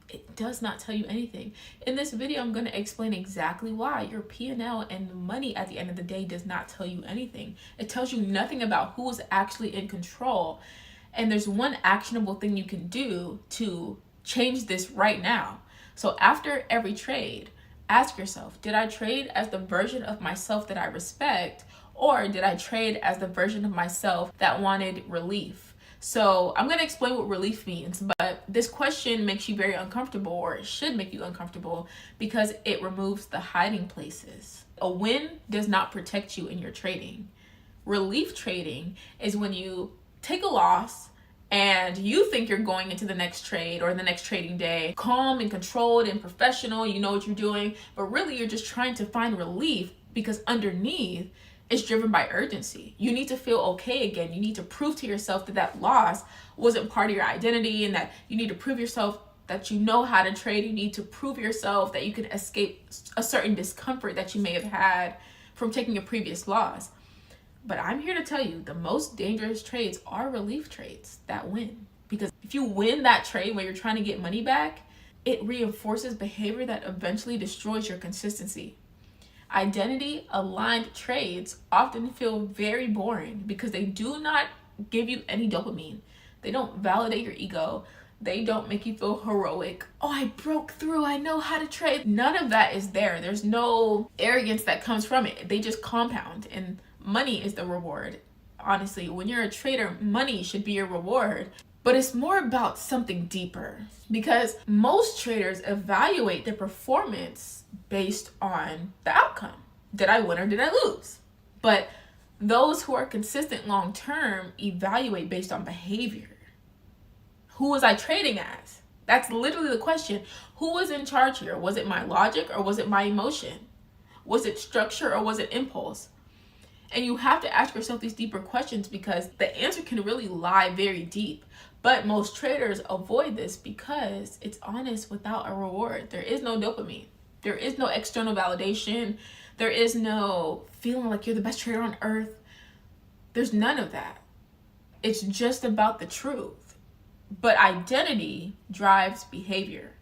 It does not tell you anything. In this video, I'm going to explain exactly why your P&L and money at the end of the day does not tell you anything. It tells you nothing about who is actually in control. And there's one actionable thing you can do to change this right now. So after every trade, ask yourself, did I trade as the version of myself that I respect, or did I trade as the version of myself that wanted relief? So I'm going to explain what relief means, but this question makes you very uncomfortable, or it should make you uncomfortable, because it removes the hiding places. A win does not protect you in your trading. Relief trading is when you take a loss and you think you're going into the next trade or the next trading day calm and controlled and professional, you know what you're doing, but really you're just trying to find relief because underneath it's driven by urgency. You need to feel okay again. You need to prove to yourself that that loss wasn't part of your identity, and that you need to prove yourself that you know how to trade. You need to prove yourself that you can escape a certain discomfort that you may have had from taking a previous loss. But I'm here to tell you, the most dangerous trades are relief trades that win. Because if you win that trade where you're trying to get money back, it reinforces behavior that eventually destroys your consistency. Identity aligned trades often feel very boring because they do not give you any dopamine. They don't validate your ego. They don't make you feel heroic. Oh, I broke through. I know how to trade. None of that is there. There's no arrogance that comes from it. They just compound, and money is the reward. Honestly, when you're a trader, money should be your reward. But it's more about something deeper, because most traders evaluate their performance based on the outcome. Did I win or did I lose? But those who are consistent long term evaluate based on behavior. Who was I trading as? That's literally the question. Who was in charge here? Was it my logic or was it my emotion? Was it structure or was it impulse? And you have to ask yourself these deeper questions, because the answer can really lie very deep. But most traders avoid this because it's honest without a reward. There is no dopamine. There is no external validation. There is no feeling like you're the best trader on earth. There's none of that. It's just about the truth. But identity drives behavior.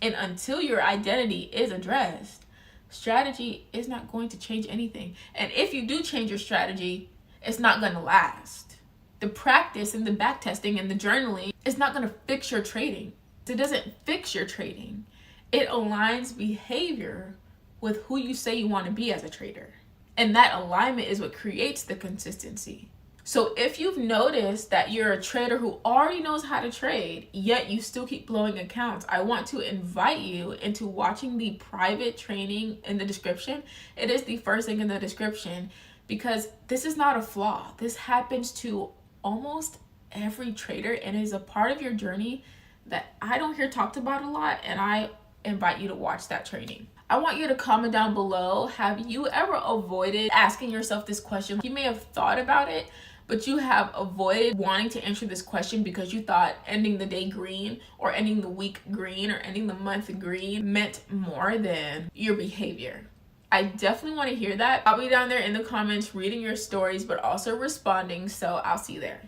And until your identity is addressed, strategy is not going to change anything. And if you do change your strategy, it's not going to last. The practice and the backtesting and the journaling is not going to fix your trading. It doesn't fix your trading. It aligns behavior with who you say you want to be as a trader. And that alignment is what creates the consistency. So if you've noticed that you're a trader who already knows how to trade, yet you still keep blowing accounts, I want to invite you into watching the private training in the description. It is the first link in the description, because this is not a flaw. This happens to almost every trader, and is a part of your journey that I don't hear talked about a lot, and I invite you to watch that training. I want you to comment down below, have you ever avoided asking yourself this question? You may have thought about it, but you have avoided wanting to answer this question because you thought ending the day green, or ending the week green, or ending the month green meant more than your behavior. I definitely want to hear that. I'll be down there in the comments reading your stories, but also responding, so I'll see you there.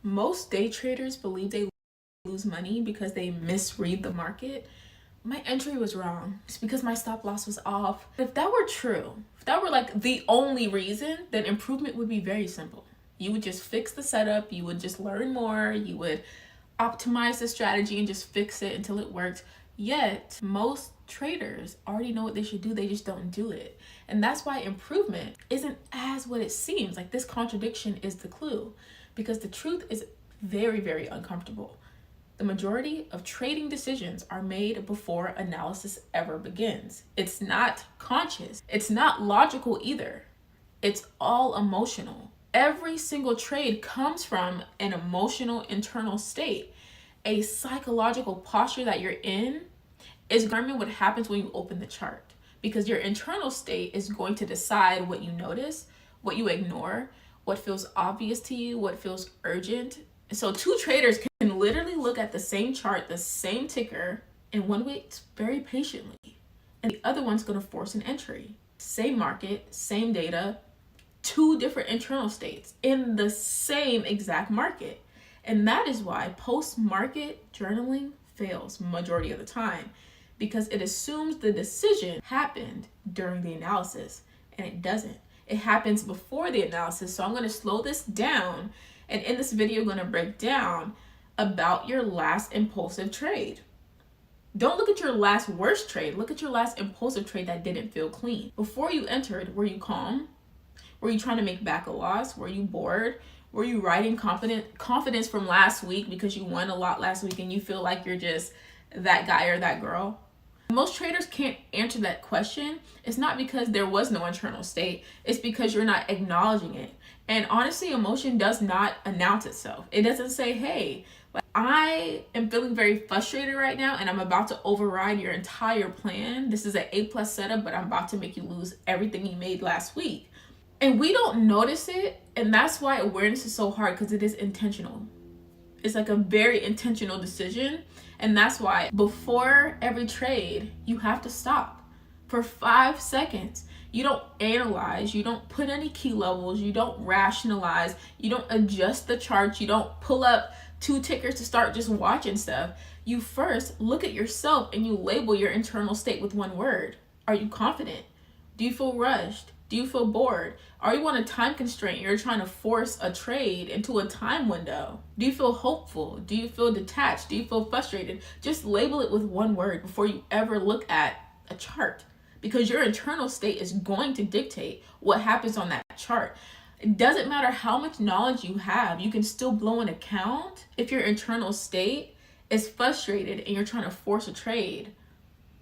Most day traders believe they lose money because they misread the market. My entry was wrong. It's because my stop loss was off. If that were true, if that were like the only reason, then improvement would be very simple. You would just fix the setup, you would just learn more, you would optimize the strategy and just fix it until it worked. Yet, most traders already know what they should do, they just don't do it. And that's why improvement isn't as what it seems. Like, this contradiction is the clue, because the truth is very, very uncomfortable. The majority of trading decisions are made before analysis ever begins. It's not conscious. It's not logical either. It's all emotional. Every single trade comes from an emotional internal state. A psychological posture that you're in is determine what happens when you open the chart, because your internal state is going to decide what you notice, what you ignore, what feels obvious to you, what feels urgent. So two traders can literally look at the same chart, the same ticker, and one waits very patiently, and the other one's going to force an entry. Same market, same data, two different internal states in the same exact market. And that is why post-market journaling fails majority of the time, because it assumes the decision happened during the analysis, and it doesn't. It happens before the analysis. So I'm going to slow this down, and in this video I'm going to break down about your last impulsive trade. Don't look at your last worst trade. Look at your last impulsive trade that didn't feel clean. Before you entered, were you calm? Were you trying to make back a loss? Were you bored? Were you riding confidence from last week because you won a lot last week and you feel like you're just that guy or that girl? Most traders can't answer that question. It's not because there was no internal state. It's because you're not acknowledging it. And honestly, emotion does not announce itself. It doesn't say, hey, I am feeling very frustrated right now and I'm about to override your entire plan. This is an A+ setup, but I'm about to make you lose everything you made last week. And we don't notice it. And that's why awareness is so hard, because it is intentional. It's like a very intentional decision. And that's why before every trade, you have to stop for 5 seconds. You don't analyze, you don't put any key levels, you don't rationalize, you don't adjust the charts, you don't pull up 2 tickers to start just watching stuff. You first look at yourself and you label your internal state with one word. Are you confident? Do you feel rushed? Do you feel bored? Are you on a time constraint? You're trying to force a trade into a time window. Do you feel hopeful? Do you feel detached? Do you feel frustrated? Just label it with one word before you ever look at a chart, because your internal state is going to dictate what happens on that chart. It doesn't matter how much knowledge you have, you can still blow an account if your internal state is frustrated and you're trying to force a trade.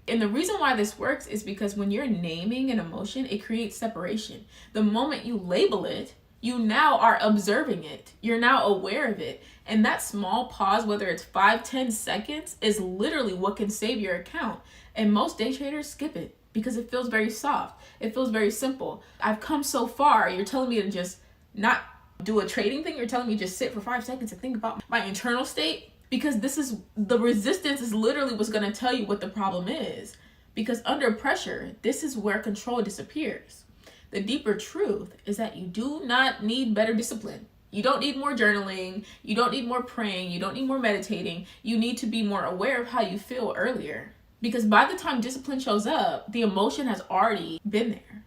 And the reason why this works is because when you're naming an emotion, it creates separation. The moment you label it, you now are observing it. You're now aware of it. And that small pause, whether it's 5-10 seconds, is literally what can save your account. And most day traders skip it because it feels very soft. It feels very simple. I've come so far. You're telling me to just not do a trading thing. You're telling me to just sit for 5 seconds and think about my internal state. Because this is the resistance is literally what's going to tell you what the problem is. Because under pressure, this is where control disappears. The deeper truth is that you do not need better discipline. You don't need more journaling. You don't need more praying. You don't need more meditating. You need to be more aware of how you feel earlier. Because by the time discipline shows up, the emotion has already been there.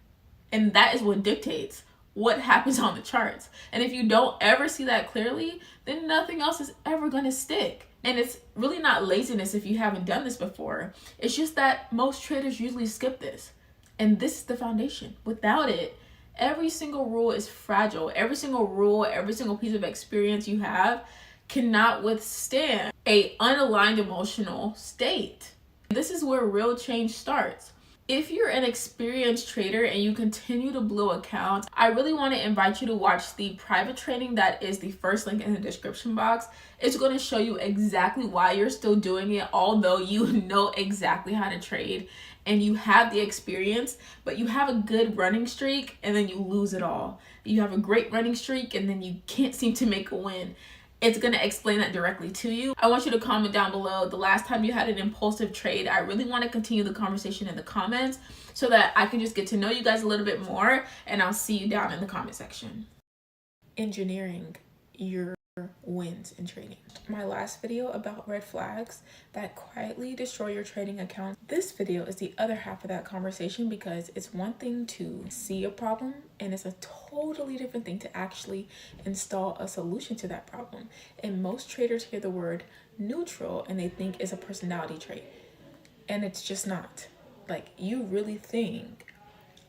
And that is what dictates what happens on the charts. And if you don't ever see that clearly, then nothing else is ever going to stick. And it's really not laziness if you haven't done this before. It's just that most traders usually skip this. And this is the foundation. Without it, every single rule is fragile. Every single rule, every single piece of experience you have cannot withstand an unaligned emotional state. This is where real change starts. If you're an experienced trader and you continue to blow accounts, I really want to invite you to watch the private training that is the first link in the description box. It's going to show you exactly why you're still doing it, although you know exactly how to trade and you have the experience, but you have a good running streak and then you lose it all. You have a great running streak and then you can't seem to make a win. It's going to explain that directly to you. I want you to comment down below the last time you had an impulsive trade. I really want to continue the conversation in the comments so that I can just get to know you guys a little bit more, and I'll see you down in the comment section. Engineering your wins in trading. My last video about red flags that quietly destroy your trading account. This video is the other half of that conversation, because it's one thing to see a problem and it's a totally different thing to actually install a solution to that problem. And most traders hear the word neutral and they think it's a personality trait, and it's just not. Like, you really think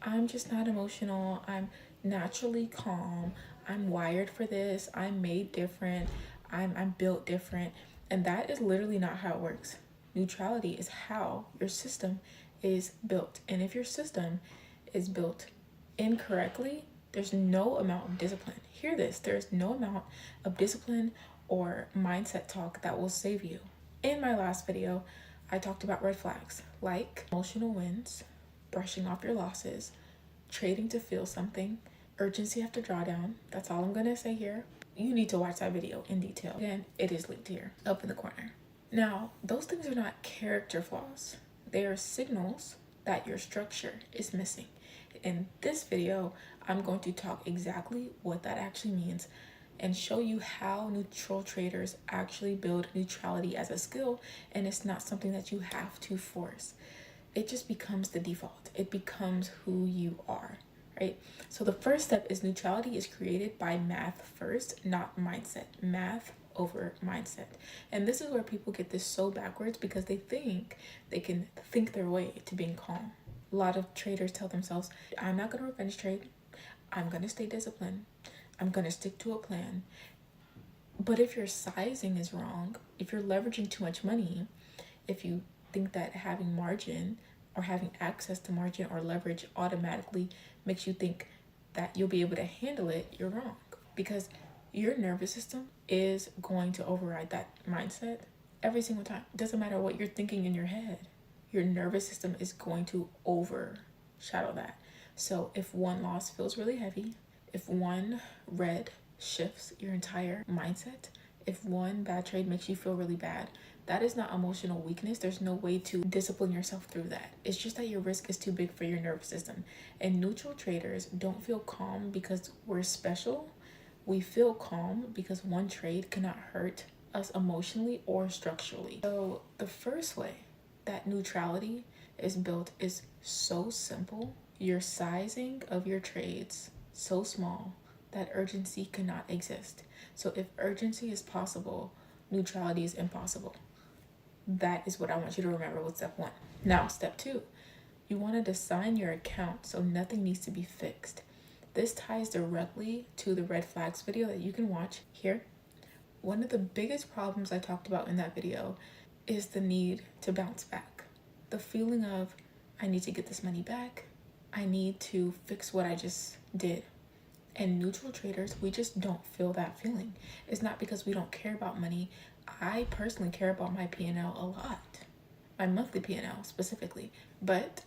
I'm just not emotional, I'm naturally calm, I'm wired for this, I'm made different, I'm built different. And that is literally not how it works. Neutrality is how your system is built. And if your system is built incorrectly, there's no amount of discipline. Hear this, there's no amount of discipline or mindset talk that will save you. In my last video, I talked about red flags like emotional wins, brushing off your losses, trading to feel something, urgency after drawdown. That's all I'm gonna say here. You need to watch that video in detail. Again, it is linked here up in the corner. Now, those things are not character flaws. They are signals that your structure is missing. In this video, I'm going to talk exactly what that actually means and show you how neutral traders actually build neutrality as a skill, and it's not something that you have to force. It just becomes the default. It becomes who you are, right? So the first step is neutrality is created by math first, not mindset. Math over mindset. And this is where people get this so backwards because they think they can think their way to being calm. A lot of traders tell themselves, I'm not going to revenge trade. I'm going to stay disciplined. I'm going to stick to a plan. But if your sizing is wrong, if you're leveraging too much money, if you think that having margin or having access to margin or leverage automatically makes you think that you'll be able to handle it, you're wrong. Because your nervous system is going to override that mindset every single time. It doesn't matter what you're thinking in your head. Your nervous system is going to overshadow that. So if one loss feels really heavy, if one red shifts your entire mindset, if one bad trade makes you feel really bad, that is not emotional weakness. There's no way to discipline yourself through that. It's just that your risk is too big for your nervous system. And neutral traders don't feel calm because we're special. We feel calm because one trade cannot hurt us emotionally or structurally. So the first way that neutrality is built is so simple. Your sizing of your trades so small that urgency cannot exist. So if urgency is possible, neutrality is impossible. That is what I want you to remember with step one. Now, step two, you want to design your account so nothing needs to be fixed. This ties directly to the red flags video that you can watch here. One of the biggest problems I talked about in that video is the need to bounce back. The feeling of, I need to get this money back. I need to fix what I just did. And neutral traders, we just don't feel that feeling. It's not because we don't care about money. I personally care about my P&L a lot, my monthly P&L specifically, but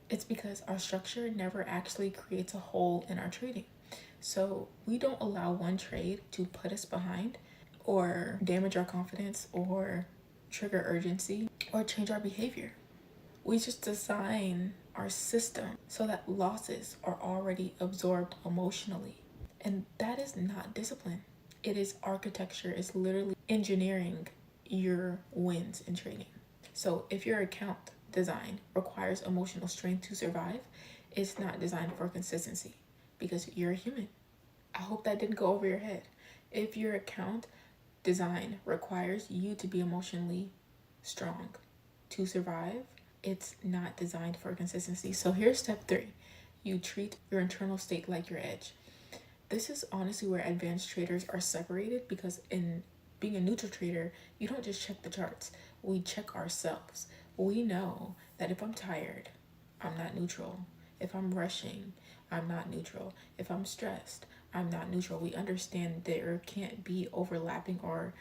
it's because our structure never actually creates a hole in our trading. So we don't allow one trade to put us behind or damage our confidence or trigger urgency or change our behavior. We just design our system so that losses are already absorbed emotionally. And that is not discipline. It is architecture. It's literally engineering your wins in trading. So if your account design requires emotional strength to survive, it's not designed for consistency because you're a human. I hope that didn't go over your head. If your account design requires you to be emotionally strong to survive, it's not designed for consistency. So here's step three. You treat your internal state like your edge. This is honestly where advanced traders are separated because in being a neutral trader, you don't just check the charts. We check ourselves. We know that if I'm tired, I'm not neutral. If I'm rushing, I'm not neutral. If I'm stressed, I'm not neutral. We understand there can't be overlapping or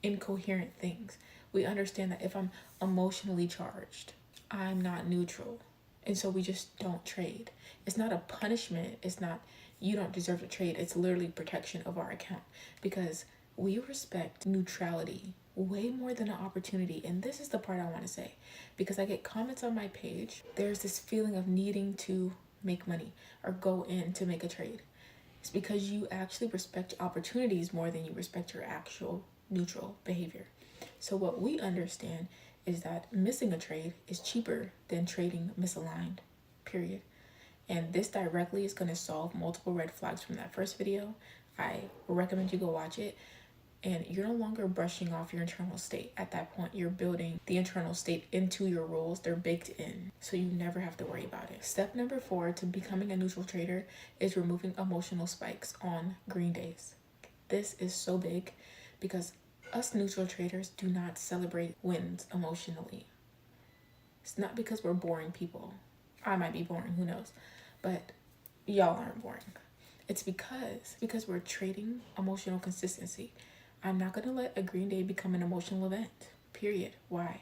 incoherent things. We understand that if I'm emotionally charged, I'm not neutral. And so we just don't trade. It's not a punishment. It's not, you don't deserve to trade. It's literally protection of our account because we respect neutrality way more than an opportunity. And this is the part I want to say because I get comments on my page. There's this feeling of needing to make money or go in to make a trade. It's because you actually respect opportunities more than you respect your actual neutral behavior. So what we understand is that missing a trade is cheaper than trading misaligned, period. And this directly is going to solve multiple red flags from that first video. I recommend you go watch it. And you're no longer brushing off your internal state. At that point, you're building the internal state into your rules. They're baked in, so you never have to worry about it. Step number 4 to becoming a neutral trader is removing emotional spikes on green days. This is so big because us neutral traders do not celebrate wins emotionally. It's not because we're boring people. I might be boring, who knows? But y'all aren't boring. It's because we're trading emotional consistency. I'm not going to let a green day become an emotional event, period. Why?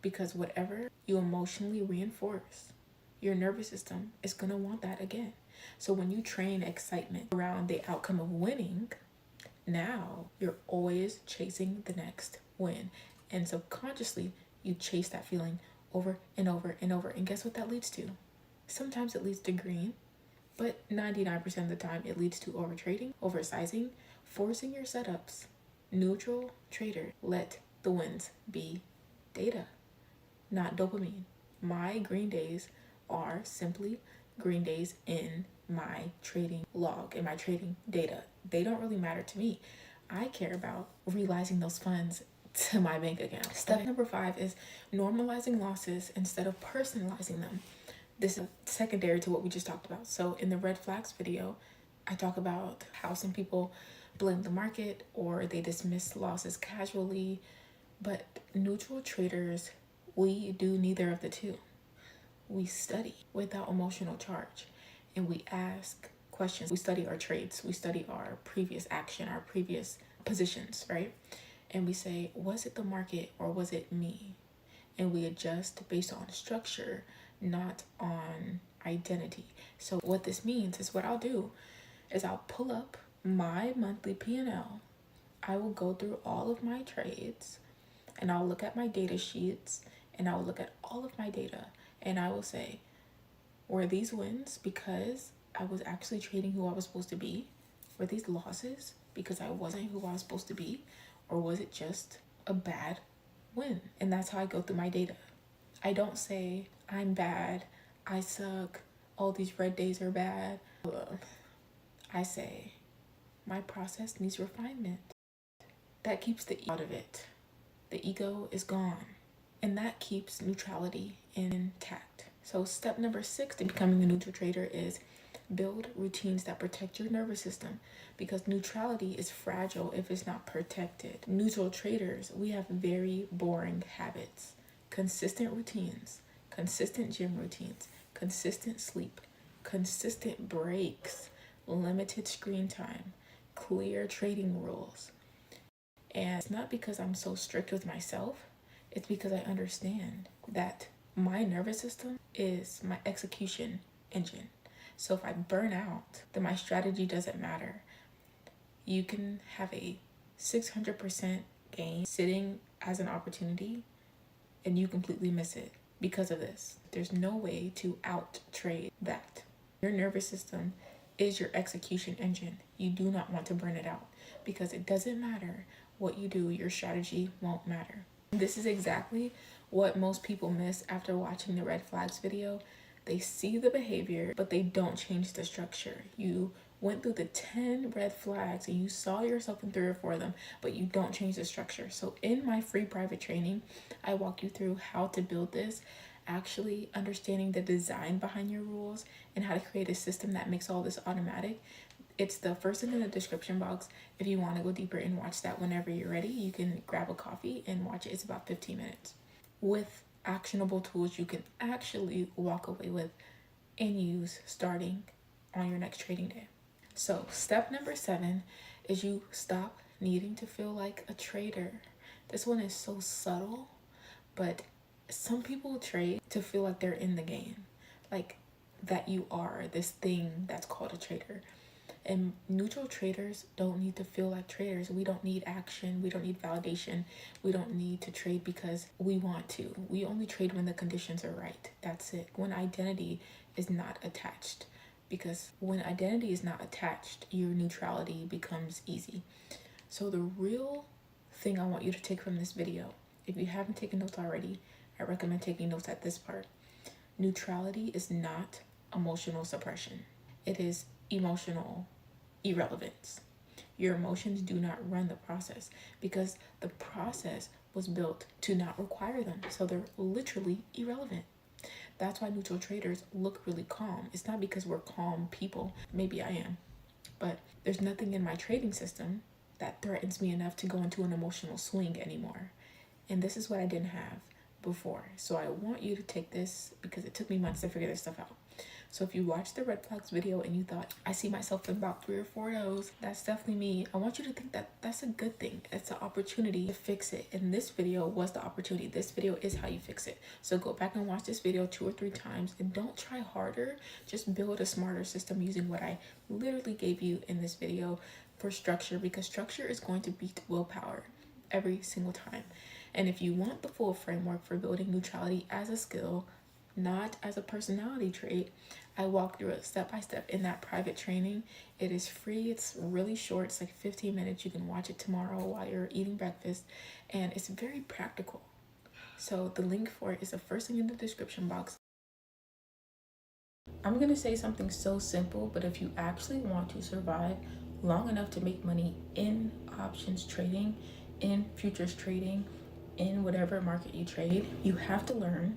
Because whatever you emotionally reinforce, your nervous system is going to want that again. So when you train excitement around the outcome of winning, now you're always chasing the next win. And subconsciously, you chase that feeling over and over and over. And guess what that leads to? Sometimes it leads to green, But 99% of the time, it leads to overtrading, oversizing, forcing your setups. Neutral trader, let the wins be data, not dopamine. My green days are simply green days in my trading log, in my trading data. They don't really matter to me. I care about realizing those funds to my bank account. Step number 5 is normalizing losses instead of personalizing them. This is secondary to what we just talked about. So in the red flags video, I talk about how some people blame the market or they dismiss losses casually, but neutral traders, we do neither of the two. We study without emotional charge, and we ask questions. We study our trades, we study our previous action, our previous positions, right? And we say, was it the market or was it me? And we adjust based on structure, not on identity. So what this means is, what I'll do is I'll pull up my monthly P&L. I will go through all of my trades and I'll look at my data sheets and I'll look at all of my data and I will say, were these wins because I was actually trading who I was supposed to be? Were these losses because I wasn't who I was supposed to be? Or was it just a bad win? And that's how I go through my data. I don't say I'm bad, I suck, all these red days are bad. I say my process needs refinement. That keeps the ego out of it. The ego is gone, and that keeps neutrality intact. So step number 6 to becoming a neutral trader is build routines that protect your nervous system, because neutrality is fragile if it's not protected. Neutral traders, we have very boring habits. Consistent routines, consistent gym routines, consistent sleep, consistent breaks, limited screen time, clear trading rules. And it's not because I'm so strict with myself, it's because I understand that my nervous system is my execution engine. So if I burn out, then my strategy doesn't matter. You can have a 600% gain sitting as an opportunity and you completely miss it because of this. There's no way to out trade that. Your nervous system is your execution engine. You do not want to burn it out, because it doesn't matter what you do, your strategy won't matter. This is exactly what most people miss after watching the red flags video. They see the behavior, but they don't change the structure. You went through the 10 red flags and you saw yourself in 3 or 4 of them, but you don't change the structure. So in my free private training, I walk you through how to build this, actually understanding the design behind your rules and how to create a system that makes all this automatic. It's the first link in the description box. If you want to go deeper and watch that whenever you're ready, you can grab a coffee and watch it. It's about 15 minutes with actionable tools you can actually walk away with and use starting on your next trading day. So step number 7 is you stop needing to feel like a trader. This one is so subtle, but some people trade to feel like they're in the game, like that you are this thing that's called a trader. And neutral traders don't need to feel like traders. We don't need action. We don't need validation. We don't need to trade because we want to. We only trade when the conditions are right. That's it. When identity is not attached. Because when identity is not attached, your neutrality becomes easy. So the real thing I want you to take from this video, if you haven't taken notes already, I recommend taking notes at this part. Neutrality is not emotional suppression. It is emotional irrelevance. Your emotions do not run the process because the process was built to not require them. So they're literally irrelevant. That's why neutral traders look really calm. It's not because we're calm people. Maybe I am. But there's nothing in my trading system that threatens me enough to go into an emotional swing anymore. And this is what I didn't have before. So I want you to take this because it took me months to figure this stuff out. So if you watched the red flags video and you thought, I see myself in about 3 or 4 of those, that's definitely me. I want you to think that that's a good thing. It's an opportunity to fix it. And this video was the opportunity. This video is how you fix it. So go back and watch this video 2 or 3 times and don't try harder. Just build a smarter system using what I literally gave you in this video for structure, because structure is going to beat willpower every single time. And if you want the full framework for building neutrality as a skill, not as a personality trait. I walk through it step by step in that private training. It is free, it's really short, it's like 15 minutes. You can watch it tomorrow while you're eating breakfast, and it's very practical. So the link for it is the first thing in the description box. I'm gonna say something so simple, but if you actually want to survive long enough to make money in options trading, in futures trading, in whatever market you trade, you have to learn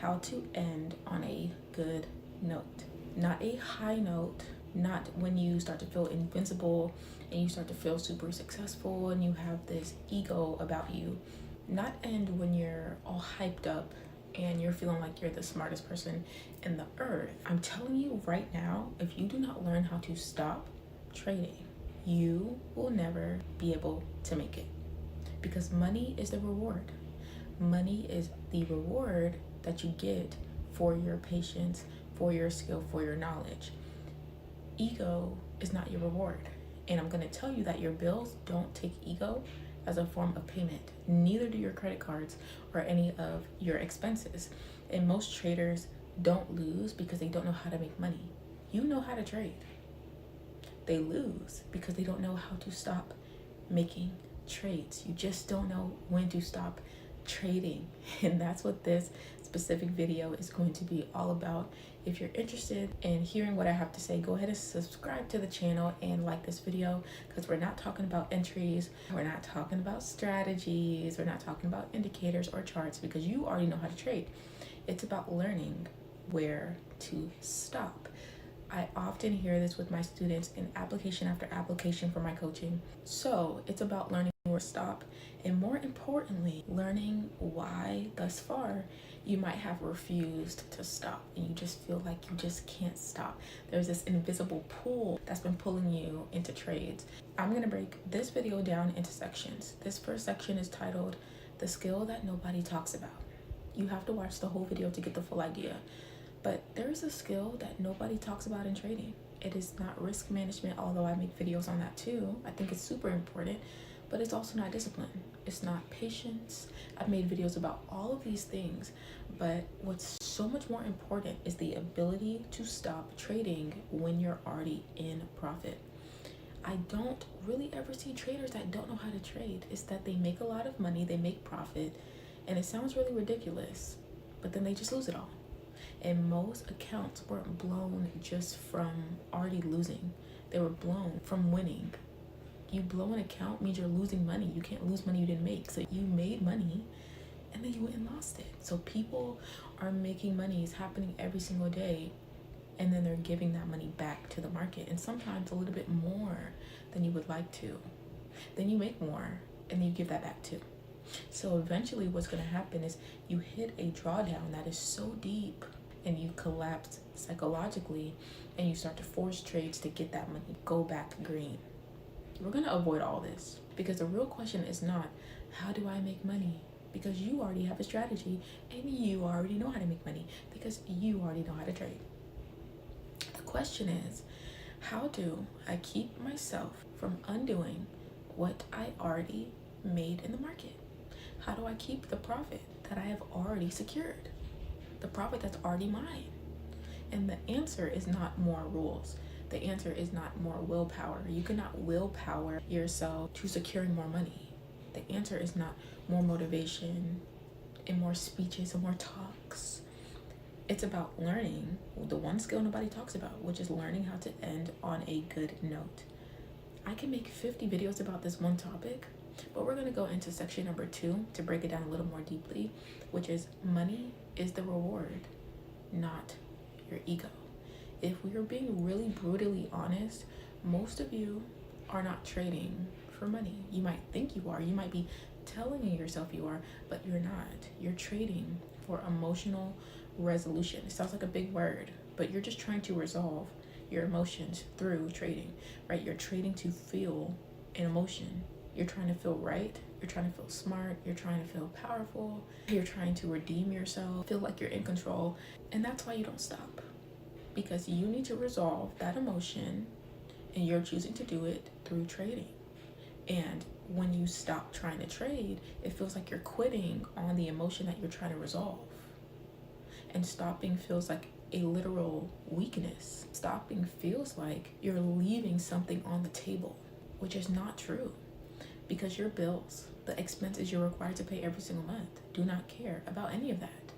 how to end on a good note. Not a high note, not when you start to feel invincible and you start to feel super successful and you have this ego about you. Not end when you're all hyped up and you're feeling like you're the smartest person in the earth. I'm telling you right now, if you do not learn how to stop trading, you will never be able to make it. Because money is the reward. Money is the reward that you get for your patience, for your skill, for your knowledge. Ego is not your reward. And I'm going to tell you that your bills don't take ego as a form of payment. Neither do your credit cards or any of your expenses. And most traders don't lose because they don't know how to make money. You know how to trade. They lose because they don't know how to stop making trades. You just don't know when to stop trading. And that's what this specific video is going to be all about. If you're interested in hearing what I have to say, go ahead and subscribe to the channel and like this video, because we're not talking about entries, we're not talking about strategies, we're not talking about indicators or charts, because you already know how to trade. It's about learning where to stop. I often hear this with my students in application after application for my coaching. So it's about learning where to stop, and more importantly, learning why thus far you might have refused to stop and you just feel like you just can't stop. There's this invisible pull that's been pulling you into trades. I'm going to break this video down into sections. This first section is titled "The Skill That Nobody Talks About." You have to watch the whole video to get the full idea. But there is a skill that nobody talks about in trading. It is not risk management, although I make videos on that too. I think it's super important, but it's also not discipline. It's not patience. I've made videos about all of these things, but what's so much more important is the ability to stop trading when you're already in profit. I don't really ever see traders that don't know how to trade. It's that they make a lot of money, they make profit, and it sounds really ridiculous, but then they just lose it all. And most accounts weren't blown just from already losing. They were blown from winning. You blow an account means you're losing money. You can't lose money you didn't make. So you made money and then you went and lost it. So people are making money. It's happening every single day. And then they're giving that money back to the market. And sometimes a little bit more than you would like to. Then you make more and then you give that back too. So eventually what's going to happen is you hit a drawdown that is so deep and you collapse psychologically and you start to force trades to get that money go back green. We're going to avoid all this because the real question is not, how do I make money? Because you already have a strategy and you already know how to make money because you already know how to trade. The question is, how do I keep myself from undoing what I already made in the market? How do I keep the profit that I have already secured? The profit that's already mine? And the answer is not more rules. The answer is not more willpower. You cannot willpower yourself to securing more money. The answer is not more motivation and more speeches and more talks. It's about learning the one skill nobody talks about, which is learning how to end on a good note. I can make 50 videos about this one topic, but we're going to go into section number 2 to break it down a little more deeply, which is money is the reward, not your ego. If we are being really brutally honest, most of you are not trading for money. You might think you are. You might be telling yourself you are, but you're not. You're trading for emotional resolution. It sounds like a big word, but you're just trying to resolve your emotions through trading, right? You're trading to feel an emotion. You're trying to feel right. You're trying to feel smart. You're trying to feel powerful. You're trying to redeem yourself, feel like you're in control. And that's why you don't stop, because you need to resolve that emotion and you're choosing to do it through trading. And when you stop trying to trade, it feels like you're quitting on the emotion that you're trying to resolve. And stopping feels like a literal weakness. Stopping feels like you're leaving something on the table, which is not true, because your bills, the expenses you're required to pay every single month, do not care about any of that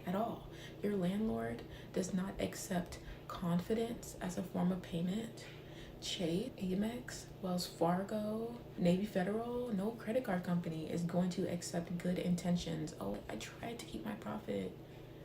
at all. Your landlord does not accept confidence as a form of payment. Chase, Amex, Wells Fargo, Navy Federal, no credit card company is going to accept good intentions. Oh, I tried to keep my profit.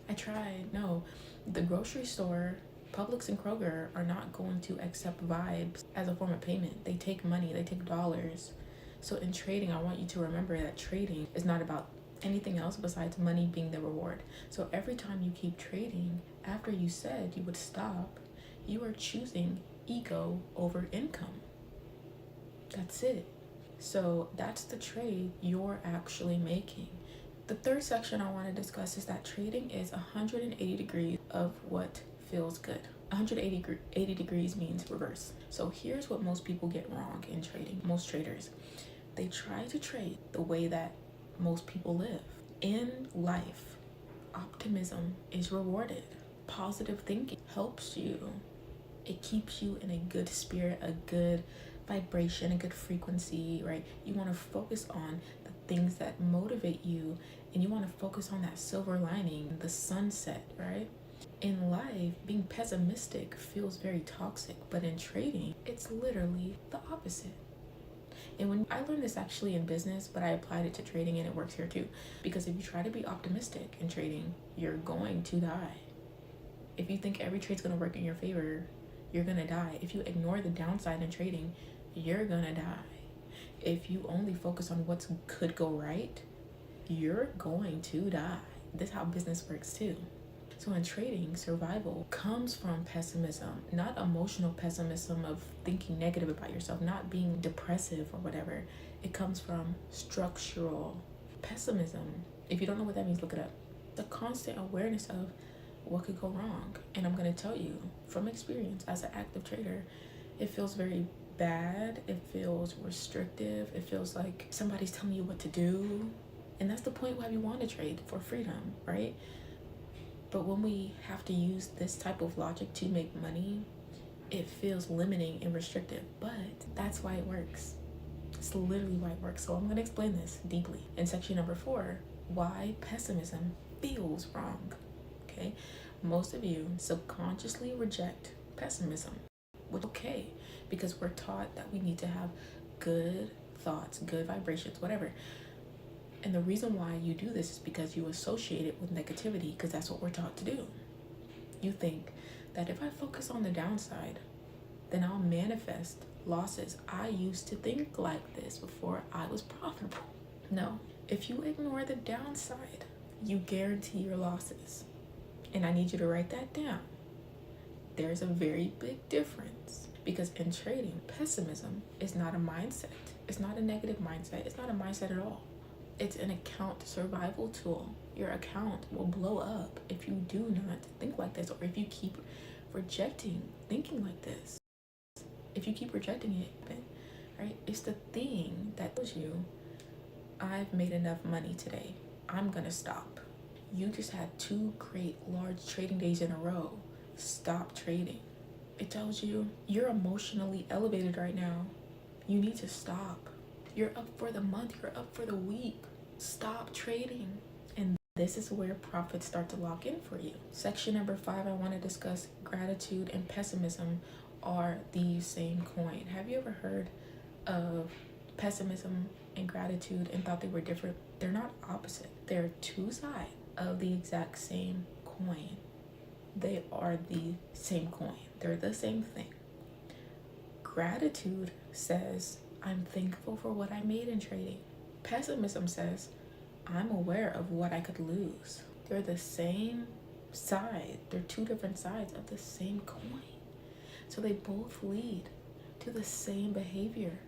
I tried. No, the grocery store, Publix and Kroger are not going to accept vibes as a form of payment. They take money, they take dollars. So in trading, I want you to remember that trading is not about anything else besides money being the reward. So every time you keep trading, after you said you would stop, you are choosing ego over income. That's it. So that's the trade you're actually making. The third section I want to discuss is that trading is 180 degrees of what feels good. 180 degrees means reverse. So here's what most people get wrong in trading. Most traders, they try to trade the way that most people live. In life, optimism is rewarded. Positive thinking helps you. It keeps you in a good spirit, a good vibration, a good frequency, right? You want to focus on the things that motivate you, and you want to focus on that silver lining, the sunset, right? In life, being pessimistic feels very toxic, but in trading, it's literally the opposite. And when I learned this actually in business, but I applied it to trading, and it works here too. Because if you try to be optimistic in trading, you're going to die. If you think every trade's going to work in your favor, you're going to die. If you ignore the downside in trading, you're going to die. If you only focus on what could go right, you're going to die. This is how business works too. So in trading, survival comes from pessimism, not emotional pessimism of thinking negative about yourself, not being depressive or whatever. It comes from structural pessimism. If you don't know what that means, look it up. The constant awareness of what could go wrong. And I'm going to tell you from experience as an active trader, it feels very bad. It feels restrictive. It feels like somebody's telling you what to do. And that's the point why we want to trade, for freedom, right? But when we have to use this type of logic to make money, it feels limiting and restrictive. But that's why it works. It's literally why it works. So I'm going to explain this deeply. In section number 4, why pessimism feels wrong. Okay, most of you subconsciously reject pessimism, which is okay, because we're taught that we need to have good thoughts, good vibrations, whatever. And the reason why you do this is because you associate it with negativity, because that's what we're taught to do. You think that if I focus on the downside, then I'll manifest losses. I used to think like this before I was profitable. No, if you ignore the downside, you guarantee your losses. And I need you to write that down. There's a very big difference, because in trading, pessimism is not a mindset. It's not a negative mindset. It's not a mindset at all. It's an account survival tool. Your account will blow up if you do not think like this, or if you keep rejecting thinking like this. If you keep rejecting it, right? It's the thing that tells you, I've made enough money today. I'm gonna stop. You just had 2 great large trading days in a row. Stop trading. It tells you you're emotionally elevated right now. You need to stop. You're up for the month. You're up for the week. Stop trading. And this is where profits start to lock in for you. Section number 5, I want to discuss gratitude and pessimism are the same coin. Have you ever heard of pessimism and gratitude and thought they were different? They're not opposite. They're 2 sides of the exact same coin. They are the same coin. They're the same thing. Gratitude says, I'm thankful for what I made in trading. Pessimism says, I'm aware of what I could lose. They're the same side. They're 2 different sides of the same coin. So they both lead to the same behavior,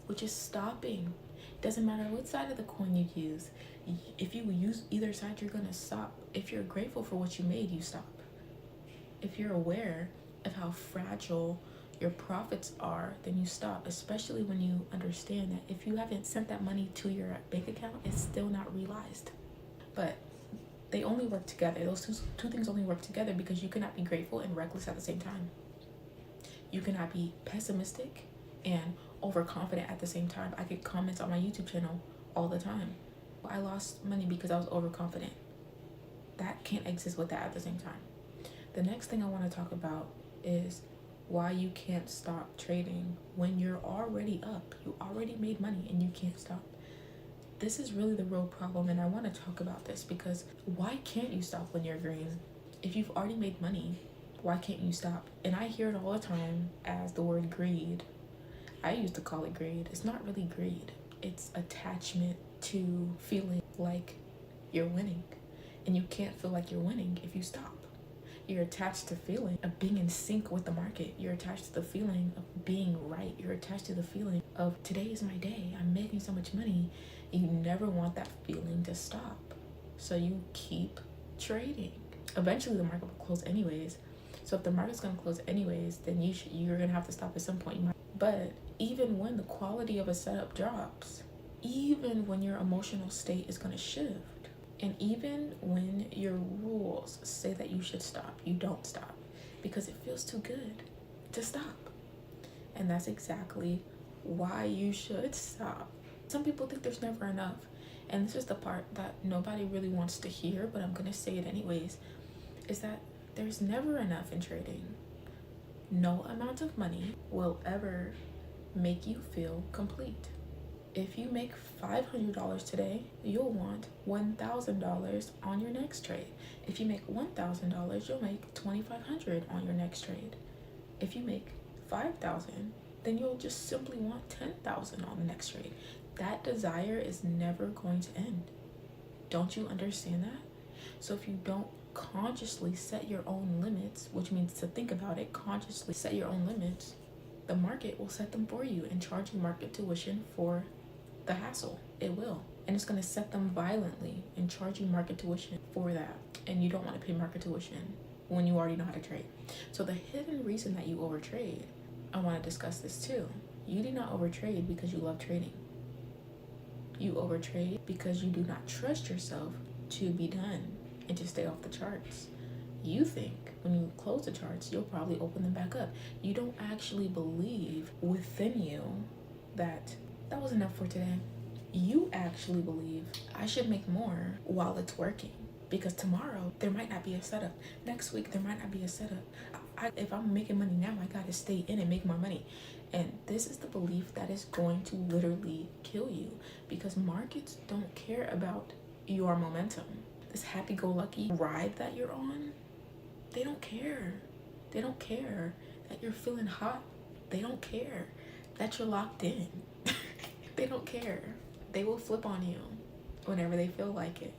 which is stopping. Doesn't matter what side of the coin you use. If you use either side, you're gonna stop. If you're grateful for what you made, you stop. If you're aware of how fragile your profits are, then you stop, especially when you understand that if you haven't sent that money to your bank account, it's still not realized. But They only work together. Those two things only work together, because you cannot be grateful and reckless at the same time. You cannot be pessimistic and overconfident at the same time. I get comments on my YouTube channel all the time. I lost money because I was overconfident. That can't exist with that at the same time. The next thing I want to talk about is why you can't stop trading when you're already up. You already made money and you can't stop. This is really the real problem, and I want to talk about this because why can't you stop when you're green? If you've already made money, why can't you stop? And I hear it all the time as the word greed. I used to call it greed. It's not really greed. It's attachment to feeling like you're winning. And you can't feel like you're winning if you stop. You're attached to feeling of being in sync with the market. You're attached to the feeling of being right. You're attached to the feeling of today is my day. I'm making so much money. You never want that feeling to stop. So you keep trading. Eventually the market will close anyways. So if the market's going to close anyways, then you're going to have to stop at some point. But even when the quality of a setup drops, even when your emotional state is going to shift, and even when your rules say that you should stop, you don't stop because it feels too good to stop. And that's exactly why you should stop. Some people think there's never enough. And this is the part that nobody really wants to hear, but I'm going to say it anyways, is that there's never enough in trading. No amount of money will ever make you feel complete. If you make $500 today, you'll want $1,000 on your next trade. If you make $1,000, you'll make $2,500 on your next trade. If you make $5,000, then you'll just simply want $10,000 on the next trade. That desire is never going to end. Don't you understand that? So if you don't consciously set your own limits, which means to think about it, consciously set your own limits, the market will set them for you and charge you market tuition for the hassle. It will. And it's going to set them violently and charge you market tuition for that. And you don't want to pay market tuition when you already know how to trade. So the hidden reason that you overtrade, I want to discuss this too. You do not overtrade because you love trading. You overtrade because you do not trust yourself to be done and to stay off the charts. You think when you close the charts, you'll probably open them back up. You don't actually believe within you that was enough for today. You actually believe I should make more while it's working, because tomorrow there might not be a setup. Next week there might not be a setup. If I'm making money now, I gotta stay in and make more money. And this is the belief that is going to literally kill you, because markets don't care about your momentum. This happy-go-lucky ride that you're on, they don't care. They don't care that you're feeling hot. They don't care that you're locked in. They don't care. They will flip on you whenever they feel like it.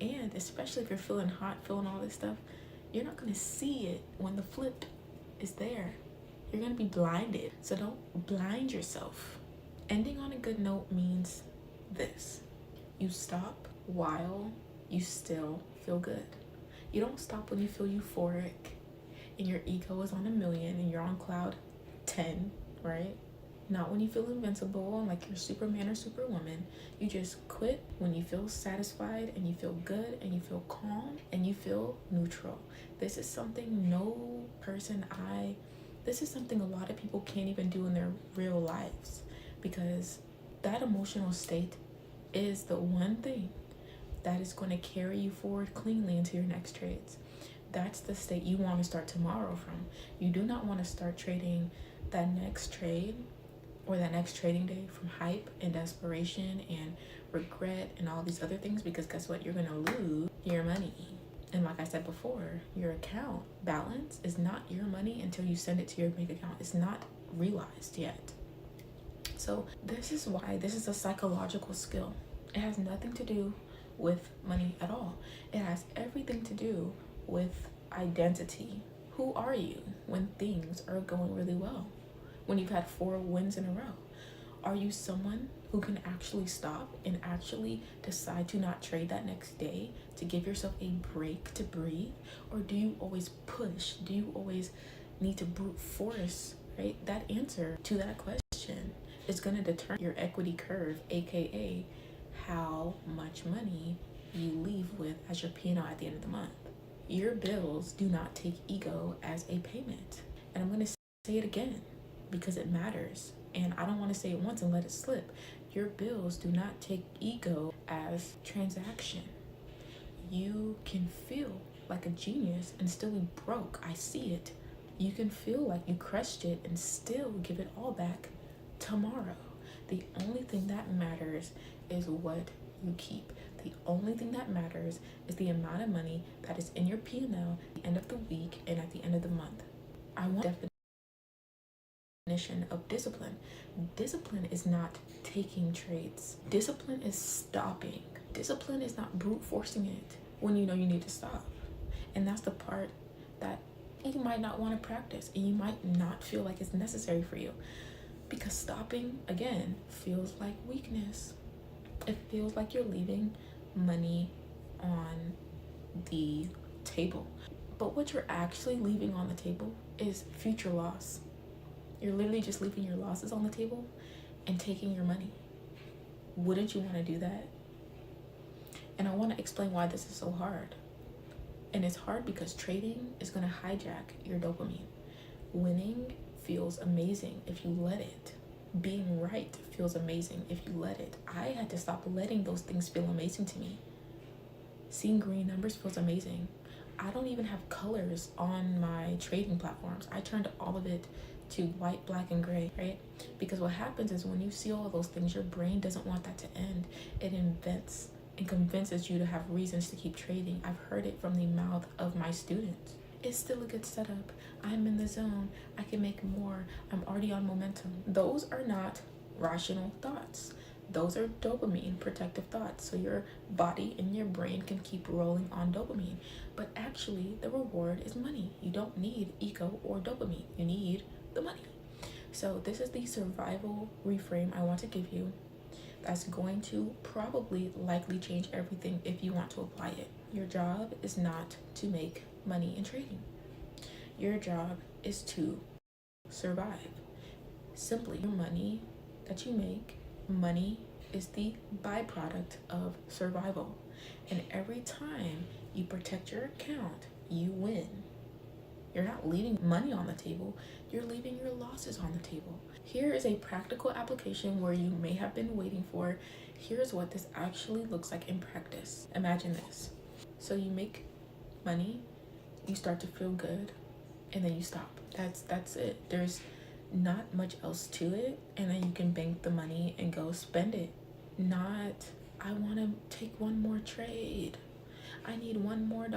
And especially if you're feeling hot, feeling all this stuff, you're not gonna see it when the flip is there. You're gonna be blinded. So don't blind yourself. Ending on a good note means this: you stop while you still feel good. You don't stop when you feel euphoric and your ego is on 1,000,000 and you're on cloud 10, right? Not when you feel invincible and like you're Superman or Superwoman. You just quit when you feel satisfied and you feel good and you feel calm and you feel neutral. This is something this is something a lot of people can't even do in their real lives, because that emotional state is the one thing that is going to carry you forward cleanly into your next trades. That's the state you want to start tomorrow from. You do not want to start trading that next trade or that next trading day from hype and desperation and regret and all these other things, because guess what? You're going to lose your money. And like I said before, your account balance is not your money until you send it to your bank account. It's not realized yet. So this is why this is a psychological skill. It has nothing to do with money at all. It has everything to do with identity. Who are you when things are going really well? When you've had 4 wins in a row? Are you someone who can actually stop and actually decide to not trade that next day to give yourself a break to breathe? Or do you always push? Do you always need to brute force, right? That answer to that question is going to determine your equity curve, aka how much money you leave with as your P&L at the end of the month. Your bills do not take ego as a payment. And I'm going to say it again because it matters. And I don't want to say it once and let it slip. Your bills do not take ego as transaction. You can feel like a genius and still be broke. I see it. You can feel like you crushed it and still give it all back tomorrow. The only thing that matters is what you keep. The only thing that matters is the amount of money that is in your P&L at the end of the week and at the end of the month. I want definition of discipline. Discipline is not taking trades. Discipline is stopping. Discipline is not brute forcing it when you know you need to stop. And that's the part that you might not want to practice and you might not feel like it's necessary for you, because stopping, again, feels like weakness. It feels like you're leaving money on the table. But what you're actually leaving on the table is future loss. You're literally just leaving your losses on the table and taking your money. Wouldn't you want to do that? And I want to explain why this is so hard. And it's hard because trading is going to hijack your dopamine. Winning feels amazing if you let it. Being right feels amazing if you let it. I had to stop letting those things feel amazing to me. Seeing green numbers feels amazing. I don't even have colors on my trading platforms. I turned all of it to white, black, and gray, right? Because what happens is when you see all those things, your brain doesn't want that to end. It invents and convinces you to have reasons to keep trading. I've heard it from the mouth of my students. It's still a good setup. I'm in the zone. I can make more. I'm already on momentum. Those are not rational thoughts. Those are dopamine protective thoughts. So your body and your brain can keep rolling on dopamine. But actually, the reward is money. You don't need ego or dopamine. You need the money. So this is the survival reframe I want to give you. That's going to probably likely change everything if you want to apply it. Your job is not to make money in trading. Your job is to survive. Simply, your money that you make, money is the byproduct of survival. And every time you protect your account, you win. You're not leaving money on the table, you're leaving your losses on the table. Here is a practical application where you may have been waiting for. Here's what this actually looks like in practice. Imagine this. So you make money, you start to feel good, and then you stop. That's it. There's not much else to it, and then you can bank the money and go spend it. Not, I want to take one more trade. I need $1 more.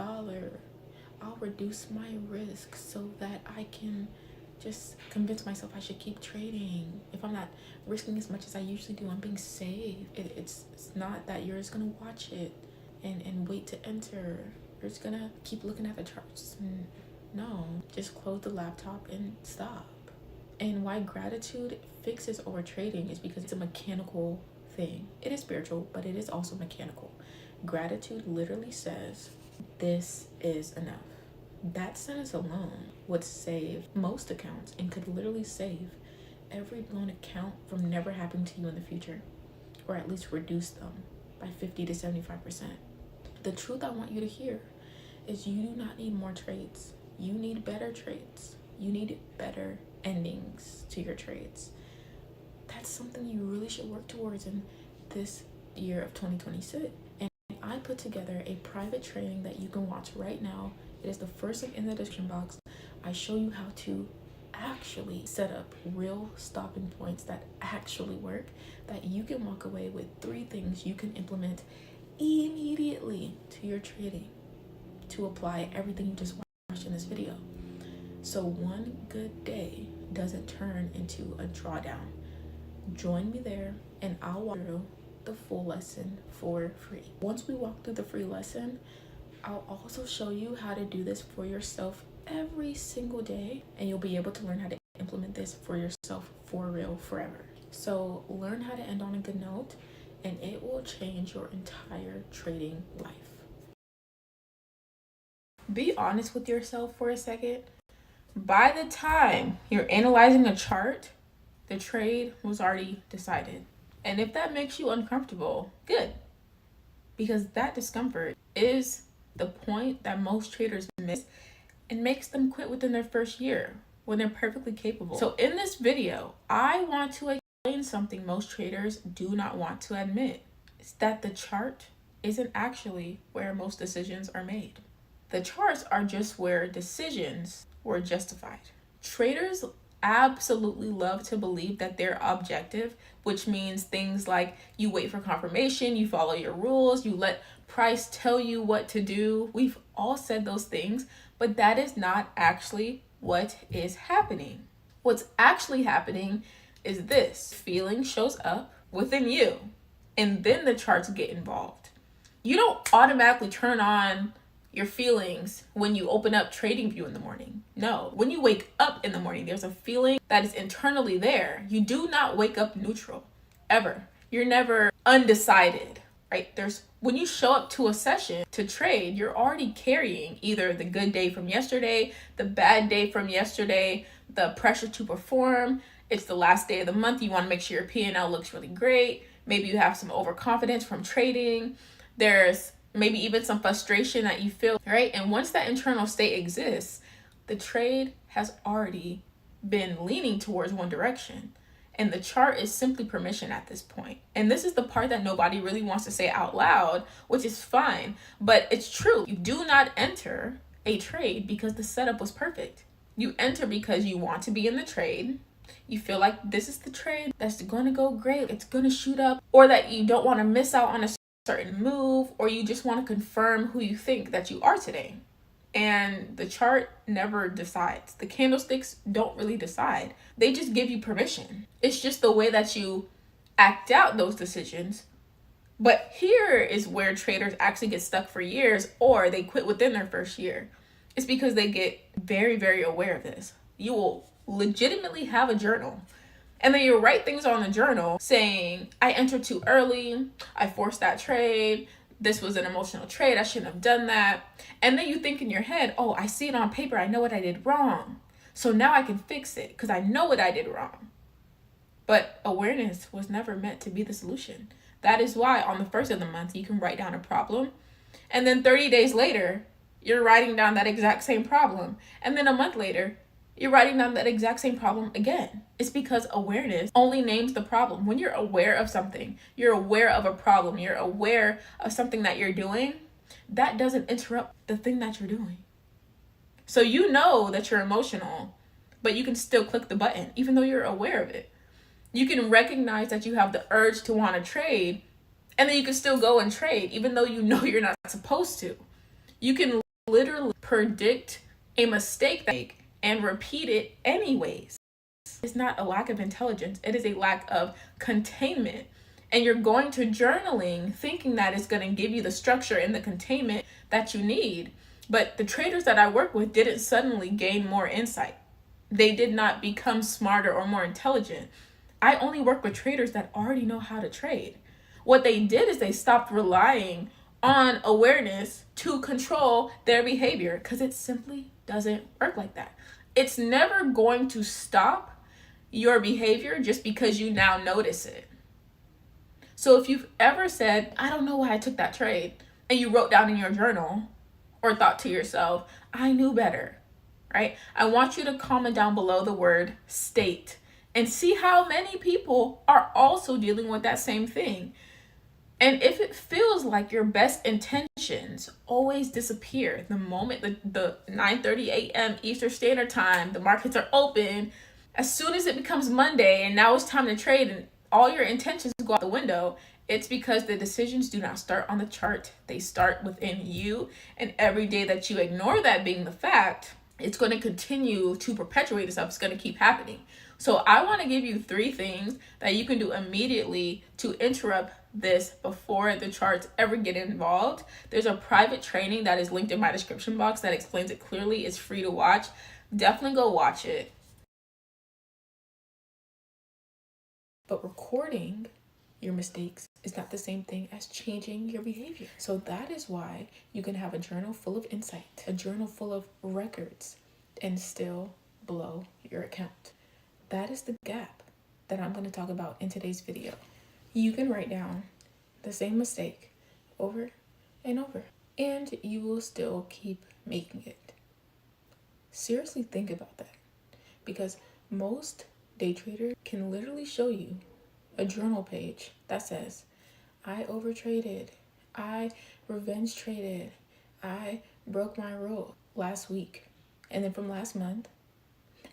I'll reduce my risk so that I can just convince myself I should keep trading. If I'm not risking as much as I usually do, I'm being safe. It's not that you're just gonna watch it and wait to enter. You're just gonna keep looking at the charts. No, just close the laptop and stop. And why gratitude fixes over trading is because it's a mechanical thing. It is spiritual, but it is also mechanical. Gratitude literally says, this is enough. That sentence alone would save most accounts and could literally save every loan account from never happening to you in the future, or at least reduce them by 50 to 75%. The truth I want you to hear is you do not need more trades. You need better trades. You need better endings to your trades. That's something you really should work towards in this year of 2026. And I put together a private training that you can watch right now. It is the first link in the description box. I show you how to actually set up real stopping points that actually work, that you can walk away with 3 things you can implement immediately to your trading to apply everything you just watched in this video. So one good day doesn't turn into a drawdown. Join me there and I'll walk through the full lesson for free. Once we walk through the free lesson, I'll also show you how to do this for yourself every single day, and you'll be able to learn how to implement this for yourself for real forever. So learn how to end on a good note, and it will change your entire trading life. Be honest with yourself for a second. By the time you're analyzing a chart, the trade was already decided. And if that makes you uncomfortable, good. because that discomfort is the point that most traders miss and makes them quit within their first year when they're perfectly capable. So in this video, I want to explain something most traders do not want to admit. It's that the chart isn't actually where most decisions are made. The charts are just where decisions were justified. Traders absolutely love to believe that they're objective, which means things like you wait for confirmation, you follow your rules, you let price tell you what to do. We've all said those things, but that is not actually what is happening. What's actually happening is this: feeling shows up within you, and then the charts get involved. You don't automatically turn on your feelings when you open up TradingView in the morning. No, when you wake up in the morning, there's a feeling that is internally there. You do not wake up neutral, ever. You're never undecided, right? When you show up to a session to trade, you're already carrying either the good day from yesterday, the bad day from yesterday, the pressure to perform. It's the last day of the month. You want to make sure your P&L looks really great. Maybe you have some overconfidence from trading. There's maybe even some frustration that you feel, right? And once that internal state exists, the trade has already been leaning towards one direction. And the chart is simply permission at this point. And this is the part that nobody really wants to say out loud, which is fine, but it's true. You do not enter a trade because the setup was perfect. You enter because you want to be in the trade. You feel like this is the trade that's going to go great. It's going to shoot up, or that you don't want to miss out on a certain move, or you just want to confirm who you think that you are today. And the chart never decides. The candlesticks don't really decide. They just give you permission. It's just the way that you act out those decisions. But here is where traders actually get stuck for years, or they quit within their first year. It's because they get very, very aware of this. You will legitimately have a journal, and then you write things on the journal saying, I entered too early, I forced that trade, this was an emotional trade, I shouldn't have done that. And then you think in your head, oh, I see it on paper, I know what I did wrong, so now I can fix it because I know what I did wrong. But awareness was never meant to be the solution. That is why on the first of the month, you can write down a problem, and then 30 days later, you're writing down that exact same problem. And then a month later, you're writing down that exact same problem again. It's because awareness only names the problem. When you're aware of something, you're aware of a problem, you're aware of something that you're doing, that doesn't interrupt the thing that you're doing. So you know that you're emotional, but you can still click the button, even though you're aware of it. You can recognize that you have the urge to want to trade, and then you can still go and trade, even though you know you're not supposed to. You can literally predict a mistake and repeat it anyways. It's not a lack of intelligence. It is a lack of containment. And you're going to journaling thinking that it's going to give you the structure and the containment that you need. But the traders that I work with didn't suddenly gain more insight. They did not become smarter or more intelligent. I only work with traders that already know how to trade. What they did is they stopped relying on awareness to control their behavior, because it simply doesn't work like that. It's never going to stop your behavior just because you now notice it. So if you've ever said, I don't know why I took that trade, and you wrote down in your journal or thought to yourself, I knew better, right? I want you to comment down below the word state and see how many people are also dealing with that same thing. And if it feels like your best intentions always disappear the moment the 9:30 a.m. Eastern Standard Time, the markets are open, as soon as it becomes Monday and now it's time to trade and all your intentions go out the window, it's because the decisions do not start on the chart. They start within you. And every day that you ignore that being the fact, it's going to continue to perpetuate itself. It's going to keep happening. So I want to give you 3 things that you can do immediately to interrupt this before the charts ever get involved. There's a private training that is linked in my description box that explains it clearly. It's free to watch. Definitely go watch it. But recording your mistakes is not the same thing as changing your behavior. So that is why you can have a journal full of insight, a journal full of records, and still blow your account. That is the gap that I'm going to talk about in today's video. You can write down the same mistake over and over. And you will still keep making it. Seriously think about that. Because most day traders can literally show you a journal page that says, I overtraded, I revenge traded, I broke my rule last week, and then from last month,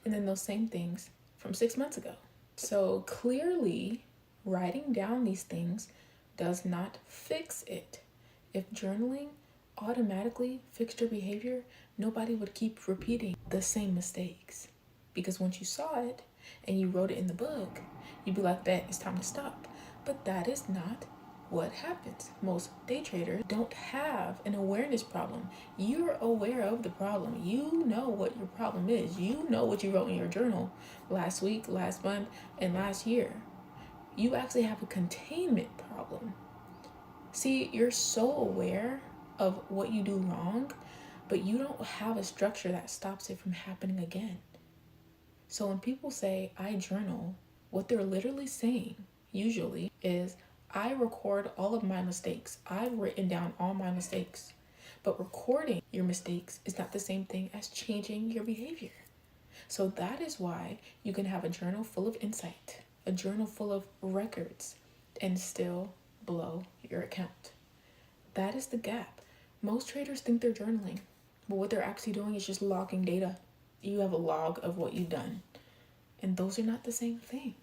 and then those same things from 6 months ago. So clearly, writing down these things does not fix it. If journaling automatically fixed your behavior, nobody would keep repeating the same mistakes. Because once you saw it and you wrote it in the book, you'd be like, bet, it's time to stop. But that is not what happens. Most day traders don't have an awareness problem. You're aware of the problem. You know what your problem is. You know what you wrote in your journal last week, last month, and last year. You actually have a containment problem. See, you're so aware of what you do wrong, but you don't have a structure that stops it from happening again. So when people say, I journal, what they're literally saying, usually, is, I record all of my mistakes. I've written down all my mistakes. But recording your mistakes is not the same thing as changing your behavior. So that is why you can have a journal full of insight, a journal full of records, and still blow your account. That is the gap. Most traders think they're journaling, but what they're actually doing is just logging data. You have a log of what you've done, and those are not the same thing.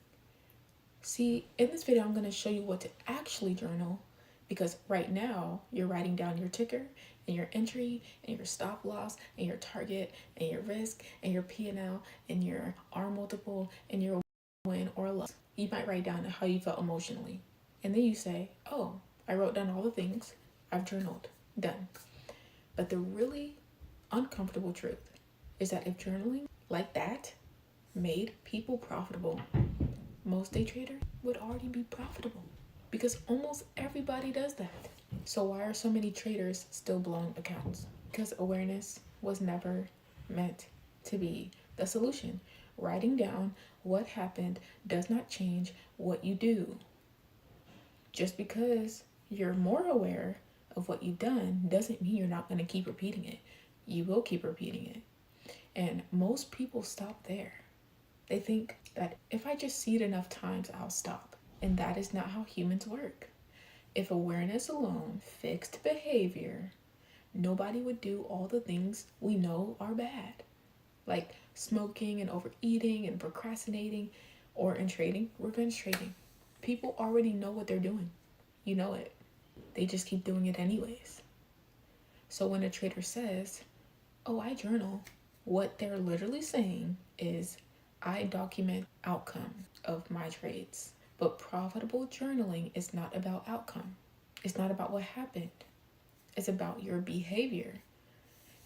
See, in this video, I'm going to show you what to actually journal, because right now you're writing down your ticker and your entry and your stop loss and your target and your risk and your P&L and your R multiple and your win or loss. You might write down how you felt emotionally. And then you say, oh, I wrote down all the things. I've journaled. Done. But the really uncomfortable truth is that if journaling like that made people profitable, most day traders would already be profitable, because almost everybody does that. So why are so many traders still blowing accounts? Because awareness was never meant to be the solution. Writing down what happened does not change what you do. Just because you're more aware of what you've done doesn't mean you're not going to keep repeating it. You will keep repeating it. And most people stop there. They think that if I just see it enough times, I'll stop. And that is not how humans work. If awareness alone fixed behavior, nobody would do all the things we know are bad, like smoking and overeating and procrastinating, or in trading, revenge trading. People already know what they're doing. You know it. They just keep doing it anyways. So when a trader says, oh, I journal, what they're literally saying is, I document outcome of my trades. But profitable journaling is not about outcome. It's not about what happened. It's about your behavior.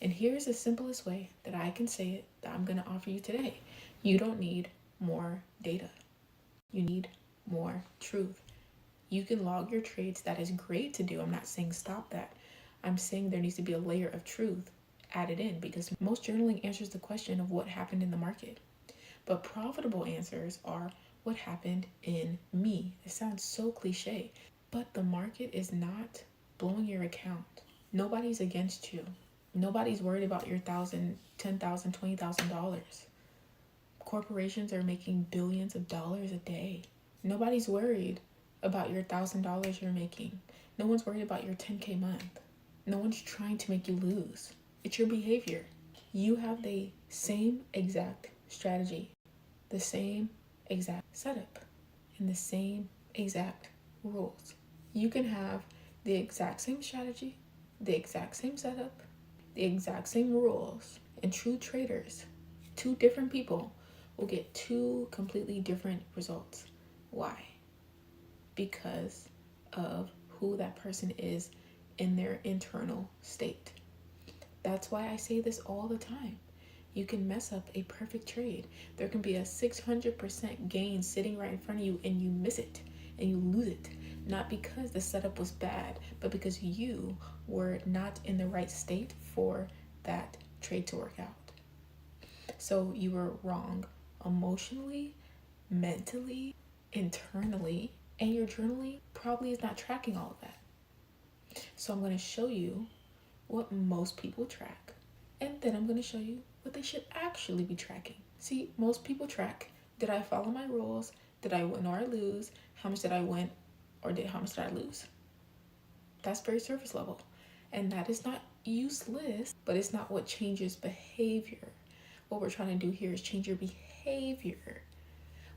And here's the simplest way that I can say it that I'm going to offer you today. You don't need more data. You need more truth. You can log your trades. That is great to do. I'm not saying stop that. I'm saying there needs to be a layer of truth added in, because most journaling answers the question of what happened in the market. But profitable answers are what happened in me. It sounds so cliche, but the market is not blowing your account. Nobody's against you. Nobody's worried about your $1,000, $10,000, $20,000. Corporations are making billions of dollars a day. Nobody's worried about your $1,000 you're making. No one's worried about your 10K month. No one's trying to make you lose. It's your behavior. You have the same exact strategy, the same exact setup, and the same exact rules. You can have the exact same strategy, the exact same setup, the exact same rules, and true traders, two different people, will get two completely different results. Why? Because of who that person is in their internal state. That's why I say this all the time. You can mess up a perfect trade. There can be a 600% gain sitting right in front of you, and you miss it and you lose it. Not because the setup was bad, but because you were not in the right state for that trade to work out. So you were wrong emotionally, mentally, internally, and your journaling probably is not tracking all of that. So I'm going to show you what most people track, and then I'm going to show you what they should actually be tracking. See, most people track, did I follow my rules? Did I win or I lose? How much did I win or how much did I lose? That's very surface level. And that is not useless, but it's not what changes behavior. What we're trying to do here is change your behavior.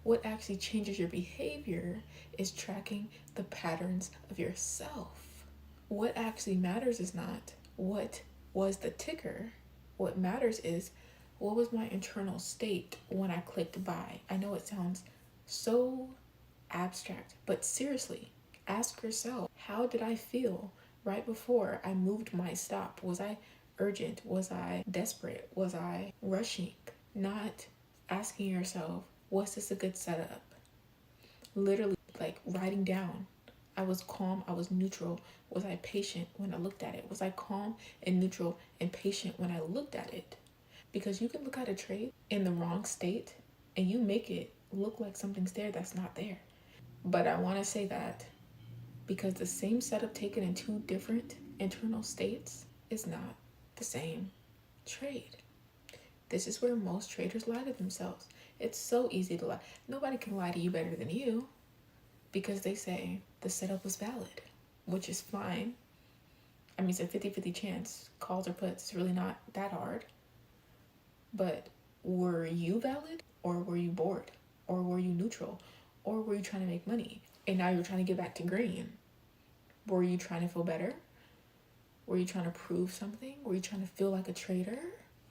What actually changes your behavior is tracking the patterns of yourself. What actually matters is not what was the ticker. What matters is what was my internal state when I clicked buy. I know it sounds so abstract, but seriously, ask yourself, how did I feel right before I moved my stop? Was I urgent? Was I desperate? Was I rushing? Not asking yourself, was this a good setup? Literally, like writing down. I was calm, I was neutral. Was I patient when I looked at it? Was I calm and neutral and patient when I looked at it? Because you can look at a trade in the wrong state and you make it look like something's there that's not there. But I want to say that because the same setup taken in two different internal states is not the same trade. This is where most traders lie to themselves. It's so easy to lie. Nobody can lie to you better than you because they say the setup was valid, which is fine. I mean, it's a 50-50 chance. Calls or puts, it's really not that hard. But were you valid, or were you bored, or were you neutral, or were you trying to make money and now you're trying to get back to green? Were you trying to feel better? Were you trying to prove something? Were you trying to feel like a trader?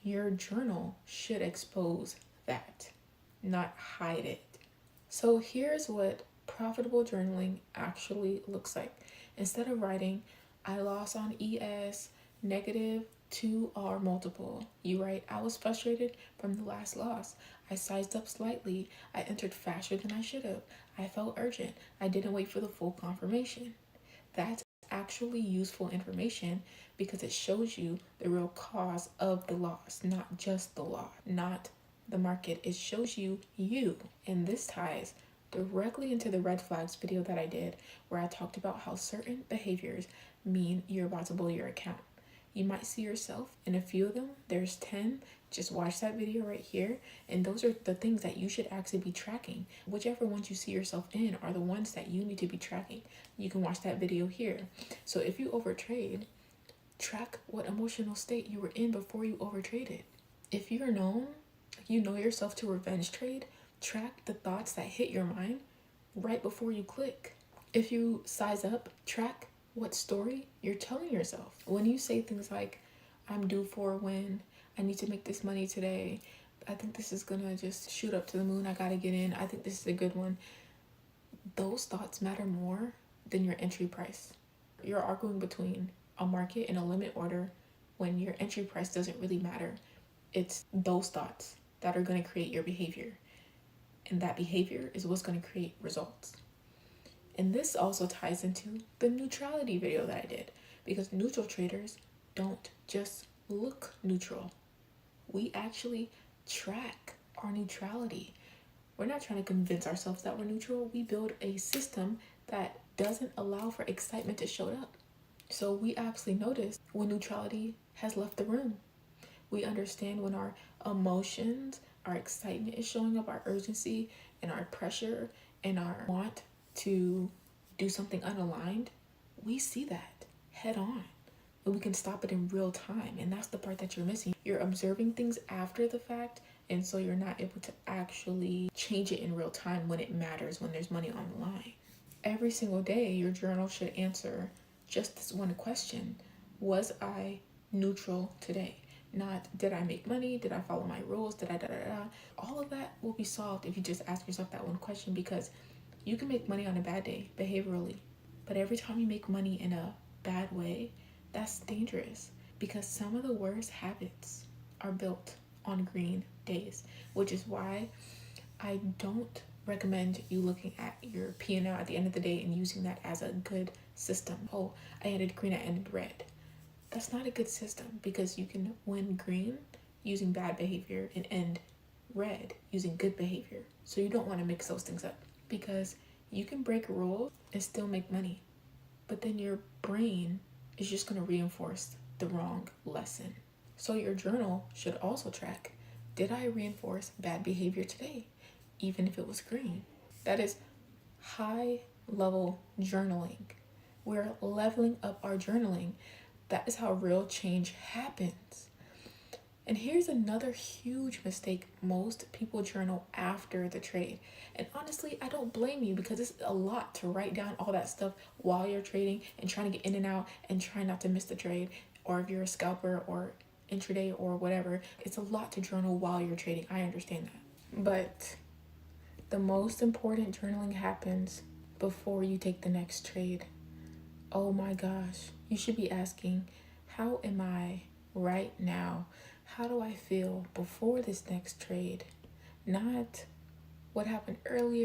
Your journal should expose that, not hide it. So here's what profitable journaling actually looks like. Instead of writing, I lost on ES negative 2R multiple, you write, I was frustrated from the last loss. I sized up slightly. I entered faster than I should have. I felt urgent. I didn't wait for the full confirmation. That's actually useful information because it shows you the real cause of the loss, not just the loss, not the market. It shows you you. And this ties directly into the red flags video that I did where I talked about how certain behaviors mean you're about to blow your account. You might see yourself in a few of them. There's 10. Just watch that video right here. And those are the things that you should actually be tracking. Whichever ones you see yourself in are the ones that you need to be tracking. You can watch that video here. So if you overtrade, track what emotional state you were in before you overtraded. If you're known, you know yourself to revenge trade, track the thoughts that hit your mind right before you click. If you size up, track what story you're telling yourself. When you say things like, I'm due for a win, I need to make this money today, I think this is gonna just shoot up to the moon, I gotta get in, I think this is a good one. Those thoughts matter more than your entry price. You're arguing between a market and a limit order when your entry price doesn't really matter. It's those thoughts that are gonna create your behavior. And that behavior is what's gonna create results. And this also ties into the neutrality video that I did, because neutral traders don't just look neutral. We actually track our neutrality. We're not trying to convince ourselves that we're neutral. We build a system that doesn't allow for excitement to show up. So we actually notice when neutrality has left the room. We understand when our emotions, our excitement is showing up, our urgency and our pressure and our want to do something unaligned. We see that head on and we can stop it in real time. And that's the part that you're missing. You're observing things after the fact, and so you're not able to actually change it in real time when it matters, when there's money on the line. Every single day, your journal should answer just this one question: was I neutral today? Not, did I make money? Did I follow my rules? Did I All of that will be solved if you just ask yourself that one question, because you can make money on a bad day behaviorally, but every time you make money in a bad way, that's dangerous, because some of the worst habits are built on green days, which is why I don't recommend you looking at your P&L at the end of the day and using that as a good system. Oh, I ended green, I ended red. That's not a good system, because you can win green using bad behavior and end red using good behavior. So you don't want to mix those things up, because you can break rules and still make money, but then your brain is just going to reinforce the wrong lesson. So your journal should also track, did I reinforce bad behavior today, even if it was green? That is high level journaling. We're leveling up our journaling. That is how real change happens. And here's another huge mistake. Most people journal after the trade. And honestly, I don't blame you, because it's a lot to write down all that stuff while you're trading and trying to get in and out and try not to miss the trade. Or if you're a scalper or intraday or whatever, it's a lot to journal while you're trading. I understand that. But the most important journaling happens before you take the next trade. Oh my gosh, you should be asking, how am I right now? How do I feel before this next trade? Not what happened earlier.